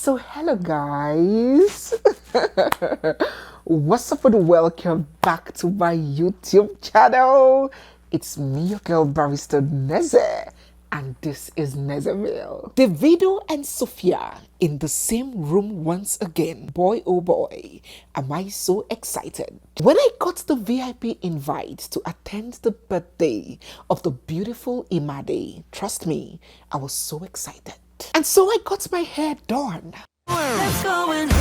So hello guys. What's up and welcome back to my YouTube channel. It's me, your girl barrister Neze, and this is Nezeville. Davido and Sophia in the same room once again. Boy oh boy, am I so excited. When I got the VIP invite to attend the birthday of the beautiful Imade, trust me, I was so excited. And so I got my hair done. Let's go and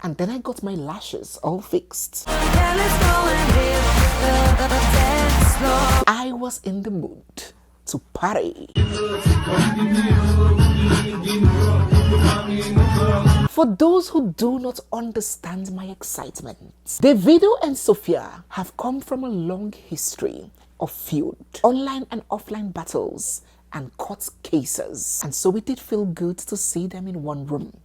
and then I got my lashes all fixed. Yeah, let's go and I was in the mood to party. For those who do not understand my excitement, Davido and Sophia have come from a long history of feud, online and offline battles, and court cases. And so it did feel good to see them in one room,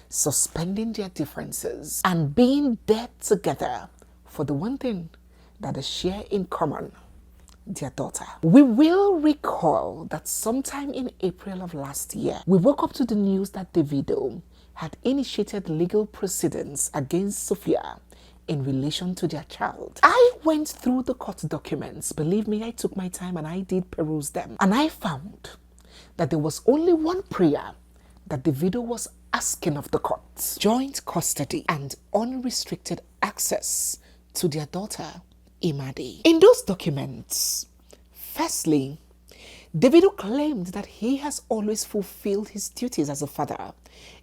suspending their differences and being there together for the one thing that they share in common, their daughter. We will recall that sometime in April of last year, we woke up to the news that Davido had initiated legal proceedings against Sophia in relation to their child. I went through the court documents. Believe me, I took my time and I did peruse them. And I found that there was only one prayer that Davido was asking of the court: joint custody and unrestricted access to their daughter, Imade. In those documents, firstly, Davido claimed that he has always fulfilled his duties as a father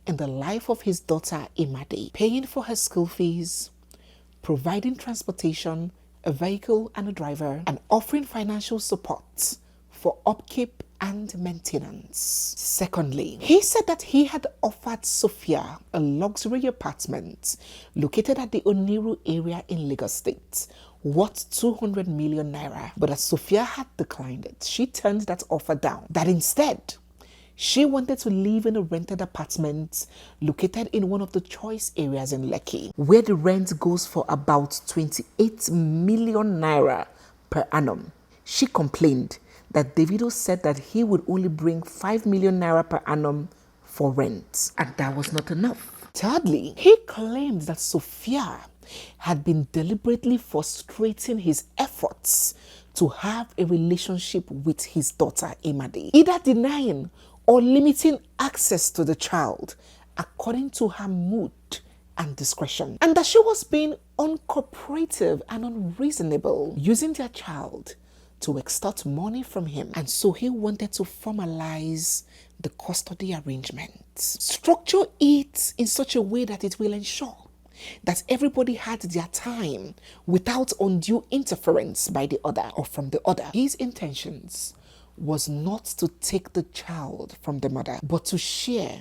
in the life of his daughter, Imade, paying for her school fees, providing transportation, a vehicle and a driver, and offering financial support for upkeep and maintenance. Secondly, he said that he had offered Sophia a luxury apartment located at the Oniru area in Lagos State, worth 200 million naira. But as Sophia had declined it, she turned that offer down. That instead, she wanted to live in a rented apartment located in one of the choice areas in Lekki, where the rent goes for about 28 million naira per annum. She complained that Davido said that he would only bring 5 million naira per annum for rent, and that was not enough. Thirdly, he claimed that Sophia had been deliberately frustrating his efforts to have a relationship with his daughter, Imade, either denying or limiting access to the child according to her mood and discretion, and that she was being uncooperative and unreasonable, using their child to extort money from him. And so he wanted to formalize the custody arrangement, structure it in such a way that it will ensure that everybody had their time without undue interference by the other or from the other. His intentions was not to take the child from the mother, but to share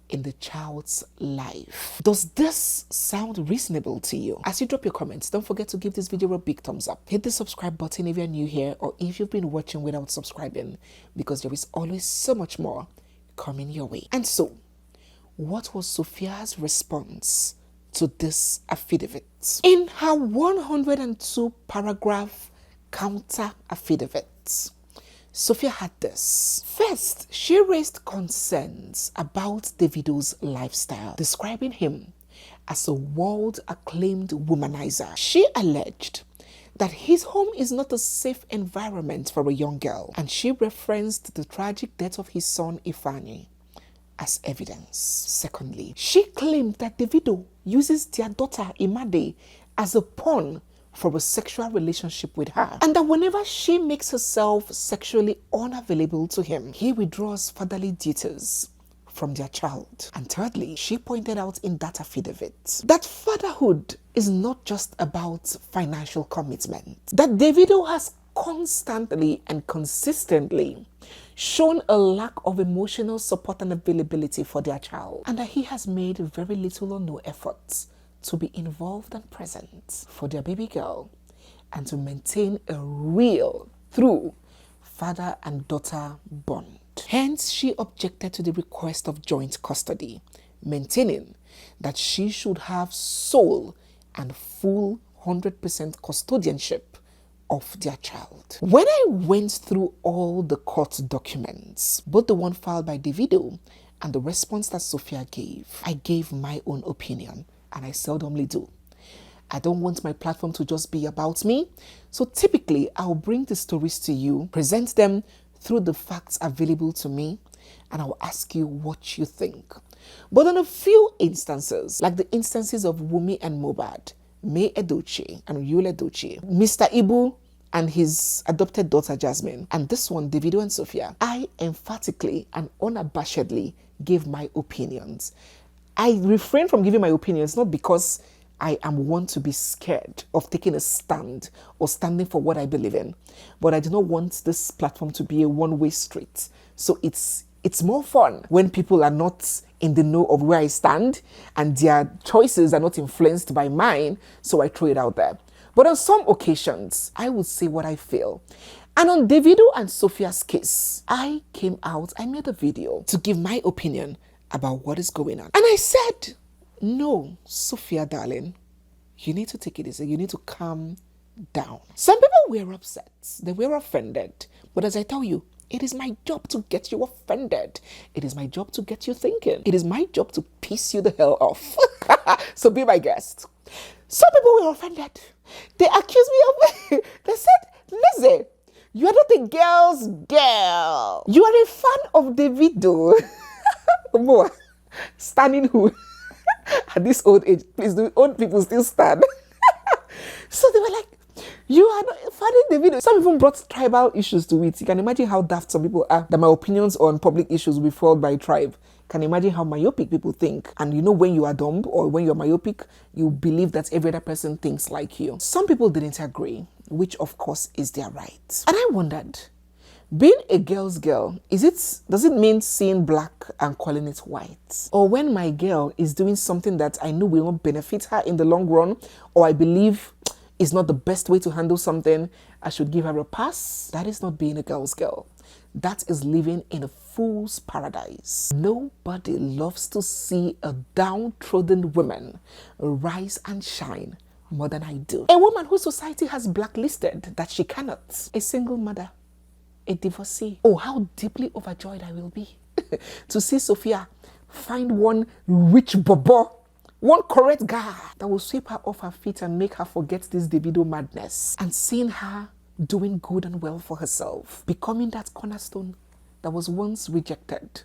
in the child's life. Does this sound reasonable to you? As you drop your comments, don't forget to give this video a big thumbs up. Hit the subscribe button if you're new here or if you've been watching without subscribing, because there is always so much more coming your way. And so, what was Sophia's response to this affidavit? In her 102 paragraph counter affidavit, Sophia had this. First, she raised concerns about Davido's lifestyle, describing him as a world-acclaimed womanizer. She alleged that his home is not a safe environment for a young girl, and she referenced the tragic death of his son Ifani as evidence. Secondly, she claimed that Davido uses their daughter Imade as a pawn for a sexual relationship with her, and that whenever she makes herself sexually unavailable to him, he withdraws fatherly duties from their child. And thirdly, she pointed out in that affidavit that fatherhood is not just about financial commitment, that Davido has constantly and consistently shown a lack of emotional support and availability for their child, and that he has made very little or no efforts to be involved and present for their baby girl and to maintain a real, true father and daughter bond. Hence, she objected to the request of joint custody, maintaining that she should have sole and full 100% custodianship of their child. When I went through all the court documents, both the one filed by Davido And the response that Sophia gave, I gave my own opinion, and I seldomly do. I don't want my platform to just be about me. So typically, I'll bring the stories to you, present them through the facts available to me, and I'll ask you what you think. But on a few instances, like the instances of Wumi and Mohbad, May Edochie and Yul Edochie, Mr. Ibu and his adopted daughter Jasmine, and this one, Davido and Sophia, I emphatically and unabashedly gave my opinions. I refrain from giving my opinions not because I am one to be scared of taking a stand or standing for what I believe in, but I do not want this platform to be a one-way street. So it's more fun when people are not in the know of where I stand and their choices are not influenced by mine, so I throw it out there. But on some occasions, I would say what I feel. And on Davido and Sophia's case, I made a video to give my opinion about what is going on. And I said, no, Sophia, darling, you need to take it easy. You need to calm down. Some people were upset. They were offended. But as I tell you, it is my job to get you offended. It is my job to get you thinking. It is my job to piss you the hell off. So be my guest. Some people were offended. They accused me of, they said, listen, you are not a girl's girl. You are a fan of Davido. More. Standing who? At this old age, please do old people still stand? So they were like, you are not fanning Davido. Some even brought tribal issues to it. You can imagine how daft some people are, that my opinions on public issues will be followed by tribe. Can imagine how myopic people think. And you know, when you are dumb or when you're myopic, you believe that every other person thinks like you. Some people didn't agree, which of course is their right. And I wondered, being a girl's girl, does it mean seeing black and calling it white? Or when my girl is doing something that I know will not benefit her in the long run, or I believe is not the best way to handle something, I should give her a pass? That is not being a girl's girl. That is living in a fool's paradise. Nobody loves to see a downtrodden woman rise and shine more than I do. A woman whose society has blacklisted that she cannot. A single mother. A divorcee. Oh, how deeply overjoyed I will be to see Sophia find one rich bobo, one correct guy that will sweep her off her feet and make her forget this Davido madness, and seeing her doing good and well for herself, becoming that cornerstone that was once rejected.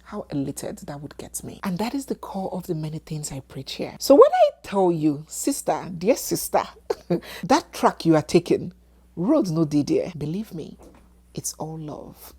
How elated that would get me. And that is the core of the many things I preach here. So when I tell you, sister, dear sister, that track you are taking, roads no dear, believe me, it's all love.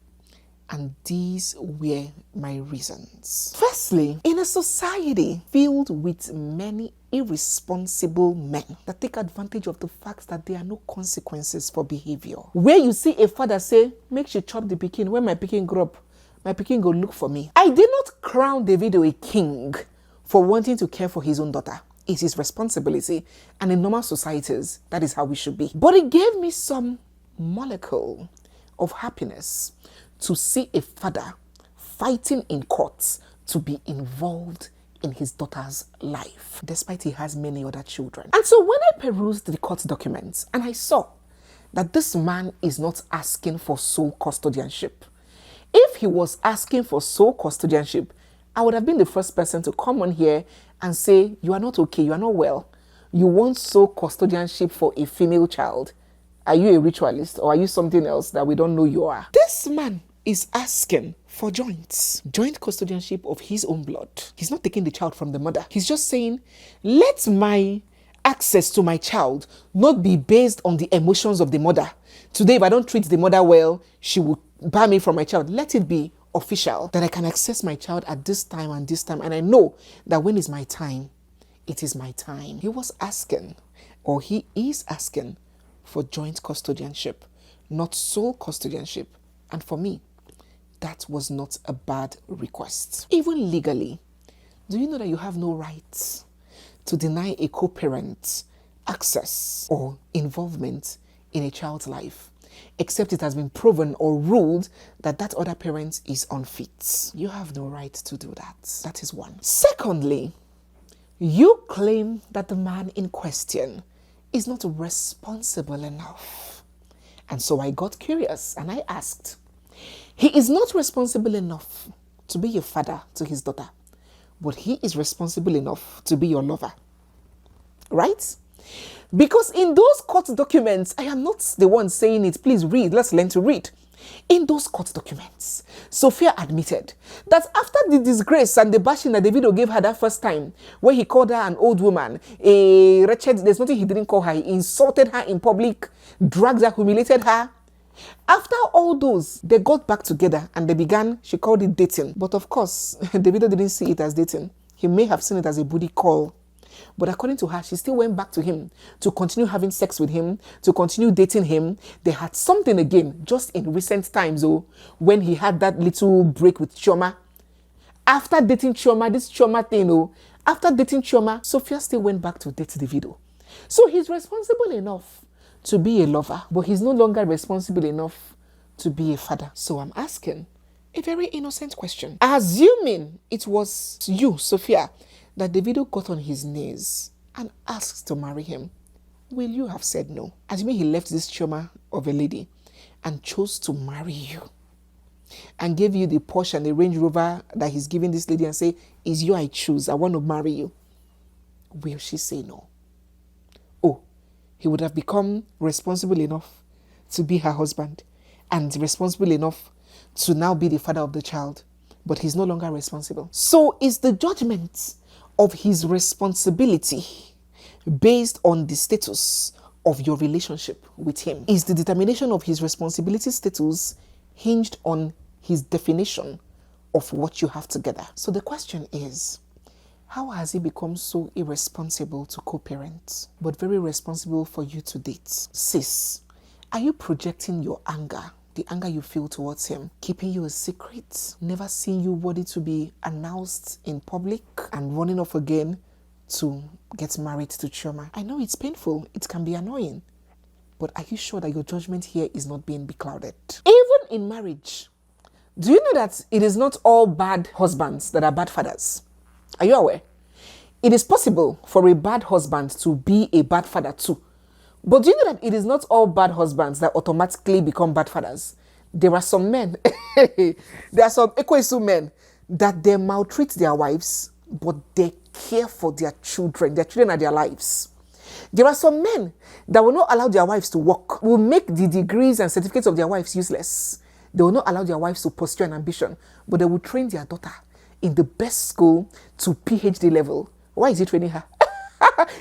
And these were my reasons. Firstly, in a society filled with many irresponsible men that take advantage of the fact that there are no consequences for behavior, where you see a father say, make sure chop the pikin, when my pikin grow up, my pikin go look for me. I did not crown Davido a king for wanting to care for his own daughter. It's his responsibility, and in normal societies, that is how we should be. But it gave me some molecule of happiness to see a father fighting in courts to be involved in his daughter's life, despite he has many other children. And so when I perused the court documents and I saw that this man is not asking for sole custodianship. If he was asking for sole custodianship, I would have been the first person to come on here and say, you are not okay, you are not well. You want sole custodianship for a female child. Are you a ritualist or are you something else that we don't know you are? This man is asking for joint custodianship of his own blood. He's not taking the child from the mother. He's just saying, let my access to my child not be based on the emotions of the mother. Today, if I don't treat the mother well, she will bar me from my child. Let it be official that I can access my child at this time and this time. And I know that when is my time, it is my time. He was asking, or he is asking, for joint custodianship, not sole custodianship. And for me, that was not a bad request. Even legally, do you know that you have no rights to deny a co-parent access or involvement in a child's life, except it has been proven or ruled that that other parent is unfit? You have no right to do that. That is one. Secondly, you claim that the man in question is not responsible enough. And so I got curious and I asked, he is not responsible enough to be your father to his daughter, but he is responsible enough to be your lover. Right? Because in those court documents, I am not the one saying it. Please read. Let's learn to read. In those court documents, Sophia admitted that after the disgrace and the bashing that Davido gave her that first time, where he called her an old woman, a wretched, there's nothing he didn't call her. He insulted her in public, dragged her, humiliated her. After all those, they got back together and they began, she called it dating. But of course, Davido didn't see it as dating. He may have seen it as a booty call. But according to her, she still went back to him to continue having sex with him, to continue dating him. They had something again just in recent times, when he had that little break with Chioma. After dating Chioma, this Chioma thing, after dating Chioma, Sophia still went back to date Davido. So he's responsible enough to be a lover, but he's no longer responsible enough to be a father. So I'm asking a very innocent question. Assuming it was you, Sophia, that Davido got on his knees and asked to marry him, will you have said no? Assuming he left this Chioma of a lady and chose to marry you and gave you the Porsche and the Range Rover that he's giving this lady and say, is you I choose, I want to marry you. Will she say no? Oh, he would have become responsible enough to be her husband and responsible enough to now be the father of the child, but he's no longer responsible. So is the judgment of his responsibility based on the status of your relationship with him? Is the determination of his responsibility status hinged on his definition of what you have together? So the question is, how has he become so irresponsible to co-parent, but very responsible for you to date? Sis, are you projecting your anger, the anger you feel towards him, keeping you a secret, never seeing you worthy to be announced in public, and running off again to get married to Chioma? I know it's painful, it can be annoying, but are you sure that your judgment here is not being beclouded? Even in marriage, do you know that it is not all bad husbands that are bad fathers? Are you aware? It is possible for a bad husband to be a bad father too. But do you know that it is not all bad husbands that automatically become bad fathers? There are some men, there are some Ekwesu men that they maltreat their wives, but they care for their children. Their children are their lives. There are some men that will not allow their wives to work, will make the degrees and certificates of their wives useless. They will not allow their wives to pursue an ambition, but they will train their daughter in the best school to PhD level. Why is he training her?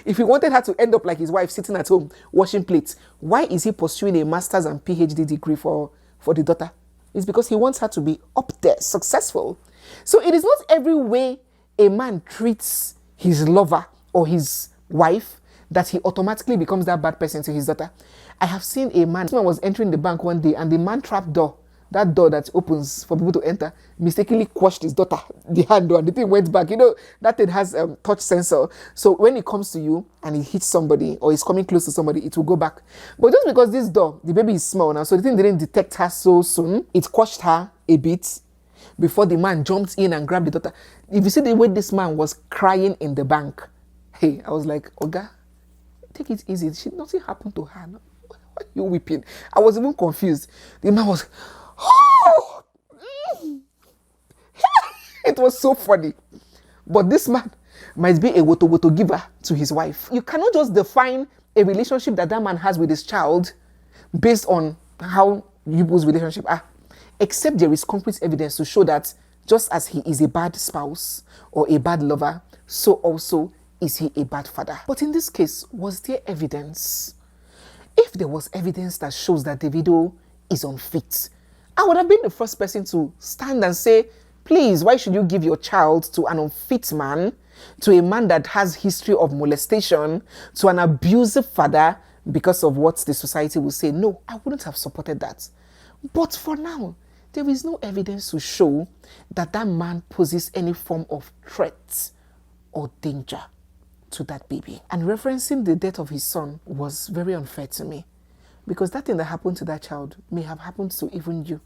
If he wanted her to end up like his wife, sitting at home washing plates, why is he pursuing a master's and PhD degree for the daughter? It's because he wants her to be up there, successful. So it is not every way a man treats his lover or his wife that he automatically becomes that bad person to his daughter. I have seen a man was entering the bank one day and the man trap door, that door that opens for people to enter, mistakenly quashed his daughter, the hand door, and the thing went back. You know, that thing has a touch sensor. So when it comes to you and it hits somebody or is coming close to somebody, it will go back. But just because this door, the baby is small now, so the thing didn't detect her so soon, it quashed her a bit before the man jumped in and grabbed the daughter. If you see the way this man was crying in the bank, hey, I was like, Oga, take it easy. Nothing happened to her. Why are you weeping? I was even confused. The man was... Oh! It was so funny. But this man might be a woto giver to his wife. You cannot just define a relationship that man has with his child based on how you people's relationship are, except there is concrete evidence to show that just as he is a bad spouse or a bad lover, so also is he a bad father. But in this case, was there evidence? If there was evidence that shows that Davido is unfit, I would have been the first person to stand and say, please, why should you give your child to an unfit man, to a man that has history of molestation, to an abusive father because of what the society will say? No, I wouldn't have supported that. But for now, there is no evidence to show that that man poses any form of threat or danger to that baby. And referencing the death of his son was very unfair to me, because that thing that happened to that child may have happened to even you.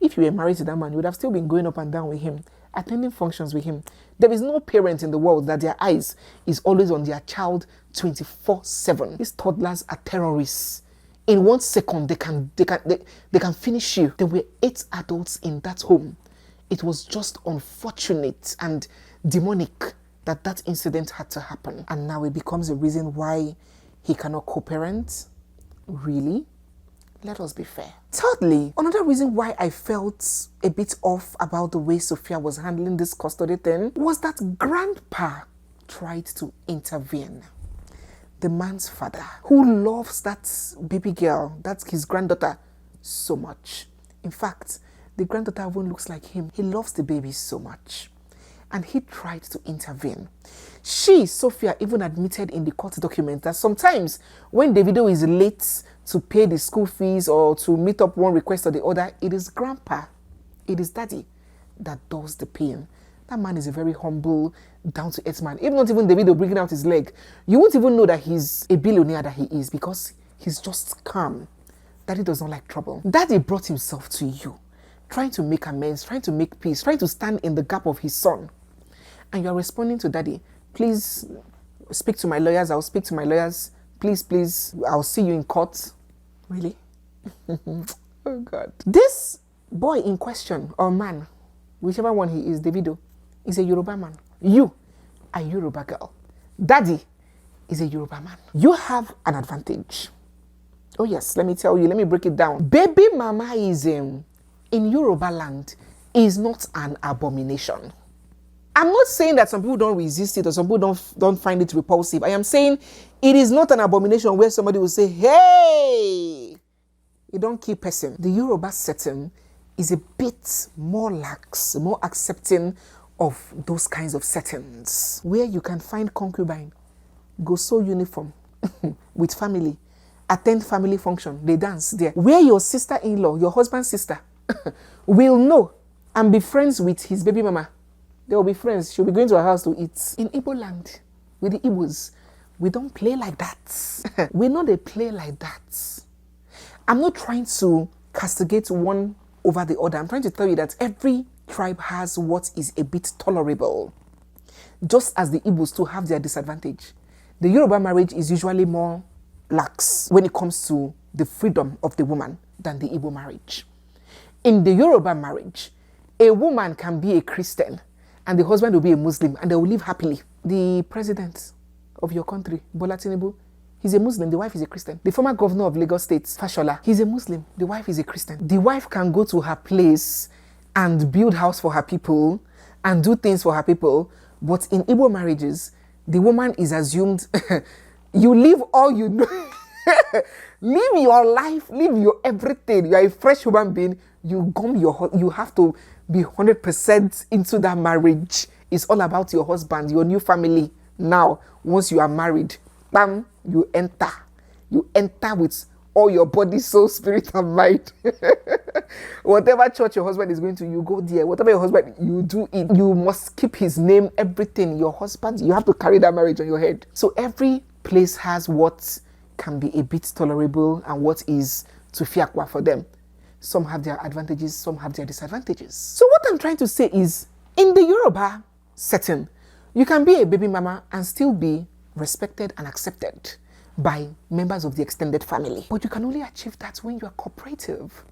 If you were married to that man, you would have still been going up and down with him, attending functions with him. There is no parent in the world that their eyes is always on their child 24/7. These toddlers are terrorists. In 1 second, they can finish you. There were 8 adults in that home. It was just unfortunate and demonic that that incident had to happen. And now it becomes a reason why he cannot co-parent. Really? Let us be fair. Thirdly, another reason why I felt a bit off about the way Sophia was handling this custody thing was that grandpa tried to intervene. The man's father, who loves that baby girl, that's his granddaughter, so much. In fact, the granddaughter even looks like him. He loves the baby so much. And he tried to intervene. She, Sophia, even admitted in the court document that sometimes when Davido is late to pay the school fees or to meet up one request or the other, it is grandpa, it is daddy that does the paying. That man is a very humble, down-to-earth man. If not even Davido bringing out his leg, you won't even know that he's a billionaire that he is because he's just calm. Daddy does not like trouble. Daddy brought himself to you, trying to make amends, trying to make peace, trying to stand in the gap of his son. And you're responding to daddy, please speak to my lawyers, I'll speak to my lawyers. Please, please, I'll see you in court. Really? Oh God. This boy in question, or man, whichever one he is, Davido, is a Yoruba man. You are a Yoruba girl. Daddy is a Yoruba man. You have an advantage. Oh yes, let me tell you, let me break it down. Baby mamaism in Yoruba land is not an abomination. I'm not saying that some people don't resist it or some people don't find it repulsive. I am saying it is not an abomination where somebody will say, hey, you don't keep person. The Yoruba setting is a bit more lax, more accepting of those kinds of settings where you can find concubine, go sew uniform with family, attend family function, they dance there. Where your sister-in-law, your husband's sister, will know and be friends with his baby mama. They will be friends. She'll be going to her house to eat. In Igbo land, with the Igbos, we don't play like that. We're not a play like that. I'm not trying to castigate one over the other. I'm trying to tell you that every tribe has what is a bit tolerable. Just as the Igbos too have their disadvantage. The Yoruba marriage is usually more lax when it comes to the freedom of the woman than the Igbo marriage. In the Yoruba marriage, a woman can be a Christian and the husband will be a Muslim and they will live happily. The president of your country, Bola Tinubu, he's a Muslim, the wife is a Christian. The former governor of Lagos State, Fashola, he's a Muslim, the wife is a Christian. The wife can go to her place and build house for her people and do things for her people, but in Igbo marriages, the woman is assumed, you live all you know. Live your life, live your everything. You are a fresh human being. You have to be 100% into that marriage. It's all about your husband, your new family. Now, once you are married, bam, you enter. You enter with all your body, soul, spirit, and mind. Whatever church your husband is going to, you go there. Whatever your husband, you do it. You must keep his name, everything. Your husband, you have to carry that marriage on your head. So every place has what can be a bit tolerable and what is tufiakwa for them. Some have their advantages, some have their disadvantages. So what I'm trying to say is, in the Yoruba setting, you can be a baby mama and still be respected and accepted by members of the extended family. But you can only achieve that when you are cooperative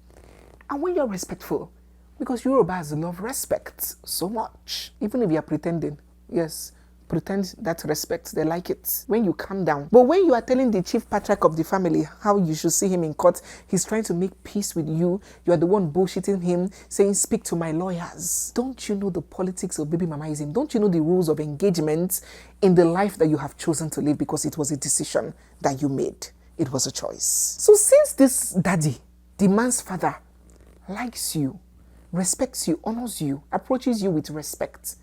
and when you're respectful. Because Yorubas love respect so much. Even if you're pretending, yes, pretend that respect, they like it when you calm down. But when you are telling the chief patriarch of the family how you should see him in court, he's trying to make peace with you. You are the one bullshitting him, saying, speak to my lawyers. Don't you know the politics of baby mamaism? Don't you know the rules of engagement in the life that you have chosen to live? Because it was a decision that you made. It was a choice. So since this daddy, the man's father, likes you, respects you, honors you, approaches you with respect,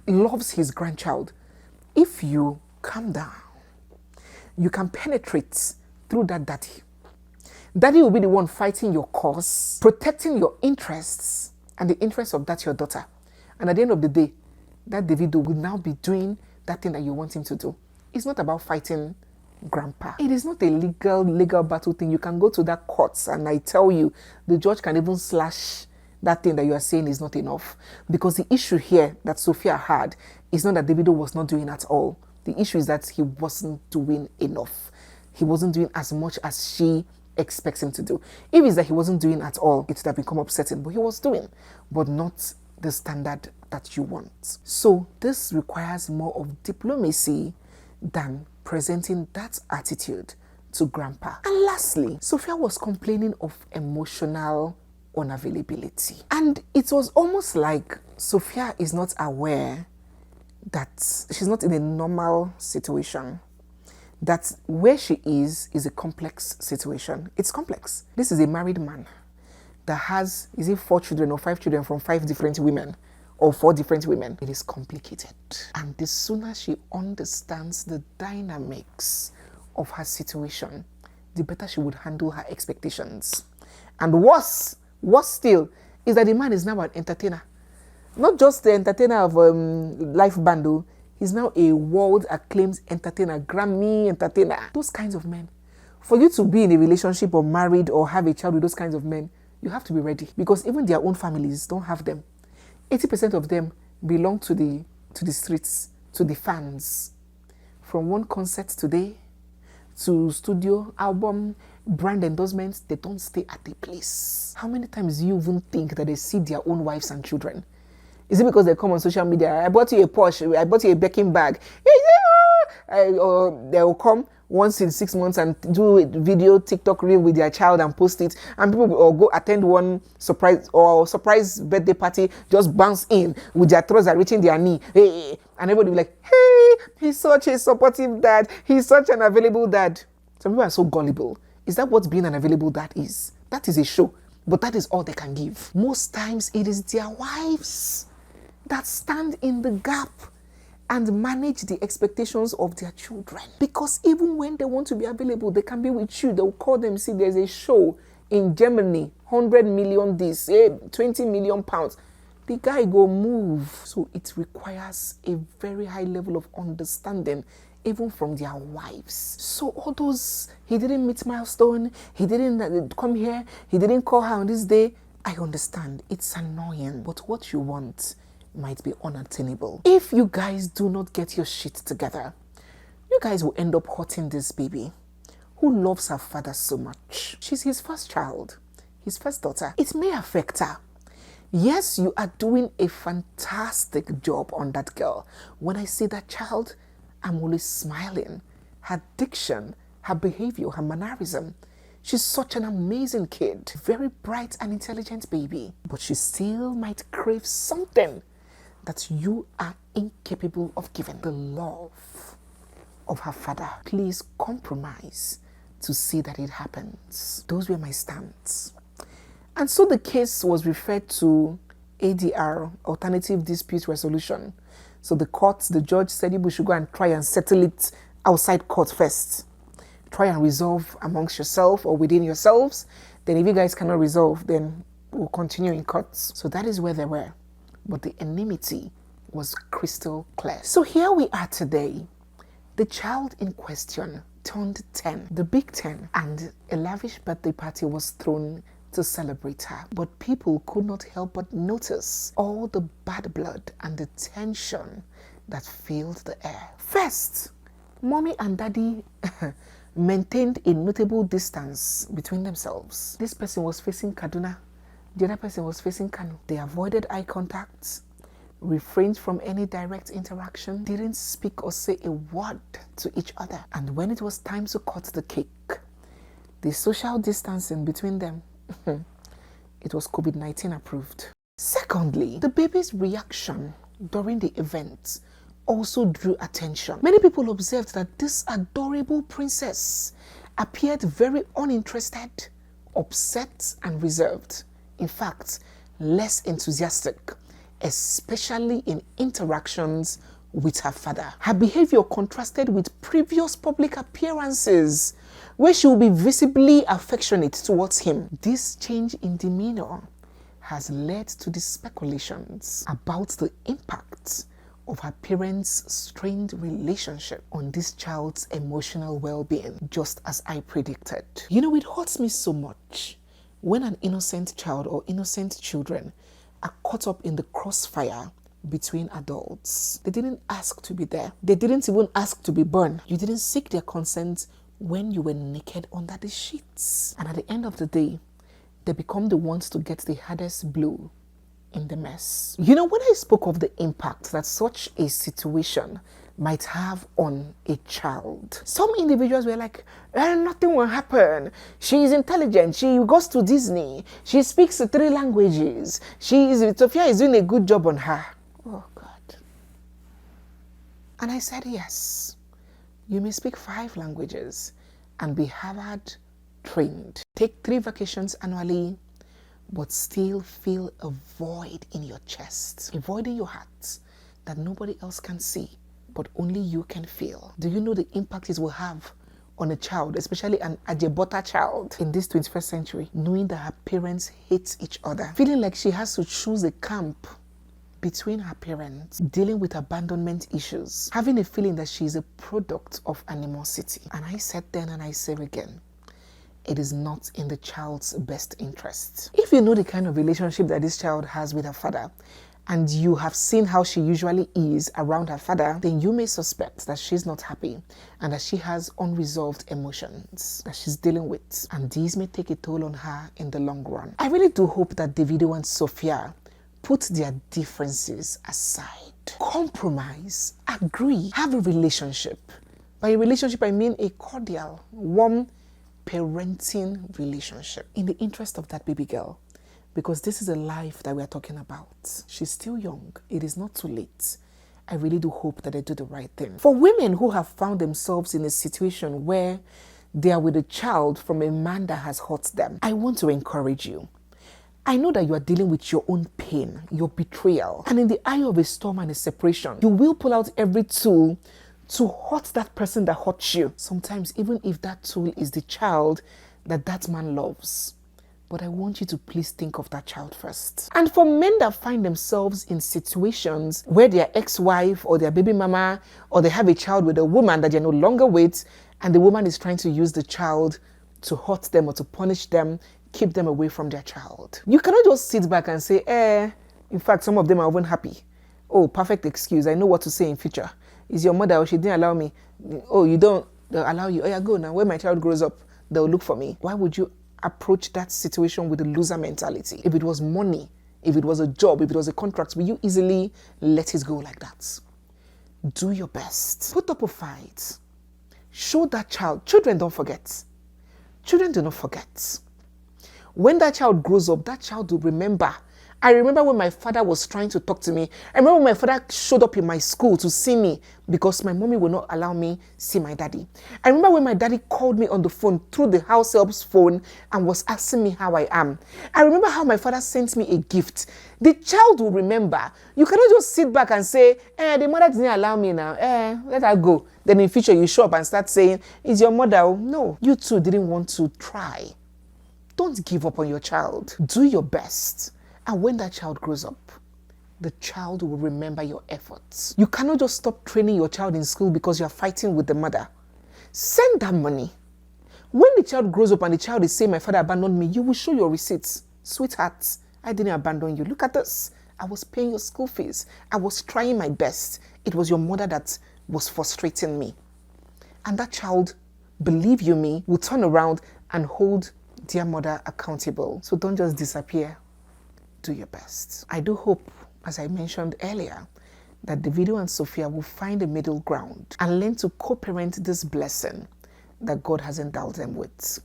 loves his grandchild, if you calm down, you can penetrate through that daddy. Daddy will be the one fighting your cause, protecting your interests and the interests of that your daughter. And at the end of the day, that Davido will now be doing that thing that you want him to do. It's not about fighting grandpa. It is not a legal battle thing. You can go to that court and I tell you, the judge can even slash that thing that you are saying is not enough. Because the issue here that Sophia had is not that Davido was not doing at all. The issue is that he wasn't doing enough. He wasn't doing as much as she expects him to do. If it's that he wasn't doing at all, it would have become upsetting. But he was doing, but not the standard that you want. So this requires more of diplomacy than presenting that attitude to grandpa. And lastly, Sophia was complaining of emotional unavailability. And it was almost like Sophia is not aware that she's not in a normal situation. That where she is a complex situation. It's complex. This is a married man that has, is it 4 children or 5 children from 5 different women or 4 different women? It is complicated. And the sooner she understands the dynamics of her situation, the better she would handle her expectations. And worse still, is that the man is now an entertainer. Not just the entertainer of life band, he's now a world acclaimed entertainer, Grammy entertainer. Those kinds of men. For you to be in a relationship or married or have a child with those kinds of men, you have to be ready, because even their own families don't have them. 80% of them belong to the streets, to the fans. From one concert today to studio, album, brand endorsements, they don't stay at the place. How many times do you even think that they see their own wives and children? Is it because they come on social media? I bought you a Porsche, I bought you a Birkin bag. Or they'll come once in 6 months and do a video TikTok reel with their child and post it, and people will go attend one surprise birthday party, just bounce in with their trousers reaching their knee, hey, and everybody will be like, hey, he's such a supportive dad, he's such an available dad. Some people are so gullible. Is that what being an available dad is? That is a show, but that is all they can give. Most times it is their wives that stand in the gap and manage the expectations of their children. Because even when they want to be available, they can be with you. They'll call them, see, there's a show in Germany, 100 million this, 20 million pounds. The guy go move. So it requires a very high level of understanding, even from their wives. So all those, he didn't meet milestone, he didn't come here, he didn't call her on this day. I understand, it's annoying, but what you want might be unattainable. If you guys do not get your shit together, you guys will end up hurting this baby who loves her father so much. She's his first child, his first daughter. It may affect her. Yes, you are doing a fantastic job on that girl. When I see that child, I'm always smiling. Her diction, her behavior, her mannerism. She's such an amazing kid. Very bright and intelligent baby. But she still might crave something that you are incapable of giving. The love of her father. Please compromise to see that it happens. Those were my stands. And so the case was referred to ADR, Alternative Dispute Resolution. So the judge said you should go and try and settle it outside court first. Try and resolve amongst yourself or within yourselves. Then if you guys cannot resolve, then we'll continue in courts. So that is where they were. But the enmity was crystal clear. So here we are today. The child in question turned 10, the big 10, and a lavish birthday party was thrown to celebrate her. But people could not help but notice all the bad blood and the tension that filled the air. First, mommy and daddy maintained a notable distance between themselves. This person was facing Kaduna. The other person was facing Kano. They avoided eye contact, refrained from any direct interaction, didn't speak or say a word to each other. And when it was time to cut the cake, the social distancing between them, it was COVID-19 approved. Secondly, the baby's reaction during the event also drew attention. Many people observed that this adorable princess appeared very uninterested, upset, and reserved. In fact, less enthusiastic, especially in interactions with her father. Her behavior contrasted with previous public appearances where she will be visibly affectionate towards him. This change in demeanor has led to the speculations about the impact of her parents' strained relationship on this child's emotional well-being, just as I predicted. You know, it hurts me so much when an innocent child or innocent children are caught up in the crossfire between adults. They didn't ask to be there. They didn't even ask to be born. You didn't seek their consent when you were naked under the sheets. And at the end of the day, they become the ones to get the hardest blow in the mess. You know, when I spoke of the impact that such a situation might have on a child, some individuals were like, nothing will happen. She is intelligent. She goes to Disney. She speaks 3 languages. Sophia is doing a good job on her. Oh, God. And I said, yes, you may speak 5 languages and be Harvard trained. Take 3 vacations annually, but still feel a void in your chest, a void in your heart that nobody else can see, but only you can feel. Do you know the impact it will have on a child, especially an Ajebota child in this 21st century, knowing that her parents hate each other, feeling like she has to choose a camp between her parents, dealing with abandonment issues, having a feeling that she is a product of animosity. And I said then and I say again, it is not in the child's best interest. If you know the kind of relationship that this child has with her father, and you have seen how she usually is around her father, then you may suspect that she's not happy and that she has unresolved emotions that she's dealing with. And these may take a toll on her in the long run. I really do hope that Davido and Sophia put their differences aside, compromise, agree, have a relationship. By a relationship, I mean a cordial, warm, parenting relationship in the interest of that baby girl, because this is a life that we are talking about. She's still young. It is not too late. I really do hope that they do the right thing. For women who have found themselves in a situation where they are with a child from a man that has hurt them, I want to encourage you. I know that you are dealing with your own pain, your betrayal, and in the eye of a storm and a separation, you will pull out every tool to hurt that person that hurts you. Sometimes even if that tool is the child that man loves. But I want you to please think of that child first. And for men that find themselves in situations where their ex-wife or their baby mama, or they have a child with a woman that they're no longer with, and the woman is trying to use the child to hurt them or to punish them, keep them away from their child. You cannot just sit back and say, in fact, some of them are even happy. Oh, perfect excuse. I know what to say in future. Is your mother, or she didn't allow me? Oh, you don't, they'll allow you. Oh yeah, go now. When my child grows up, they'll look for me. Why would you approach that situation with a loser mentality? If it was money, if it was a job, if it was a contract, will you easily let it go like that? Do your best. Put up a fight. Show that child. Children don't forget. Children do not forget. When that child grows up, that child will remember. I remember when my father was trying to talk to me. I remember when my father showed up in my school to see me because my mommy would not allow me see my daddy. I remember when my daddy called me on the phone through the house help's phone and was asking me how I am. I remember how my father sent me a gift. The child will remember. You cannot just sit back and say, the mother didn't allow me now. Let her go. Then in future you show up and start saying, it's your mother. No, you two didn't want to try. Don't give up on your child. Do your best. And when that child grows up, the child will remember your efforts. You cannot just stop training your child in school because you're fighting with the mother. Send that money. When the child grows up and the child is saying, my father abandoned me, you will show your receipts. Sweetheart, I didn't abandon you. Look at this. I was paying your school fees. I was trying my best. It was your mother that was frustrating me. And that child, believe you me, will turn around and hold their mother accountable. So don't just disappear. Do your best. I do hope, as I mentioned earlier, that Davido and Sophia will find a middle ground and learn to co-parent this blessing that God has endowed them with.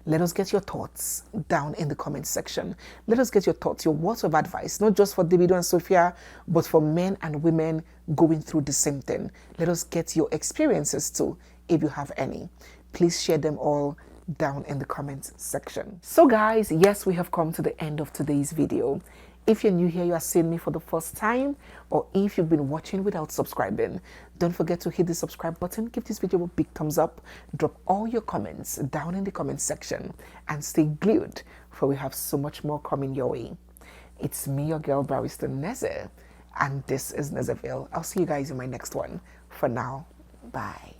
Let us get your thoughts down in the comment section. Let us get your thoughts, your words of advice, not just for Davido and Sophia, but for men and women going through the same thing. Let us get your experiences too, if you have any. Please share them all down in the comment section. So guys, yes, we have come to the end of today's video. If you're new here, you are seeing me for the first time, or if you've been watching without subscribing, don't forget to hit the subscribe button, give this video a big thumbs up, drop all your comments down in the comment section, and stay glued, for we have so much more coming your way. It's me, your girl, Barrister Neze, and this is Nezeville. I'll see you guys in my next one. For now, bye.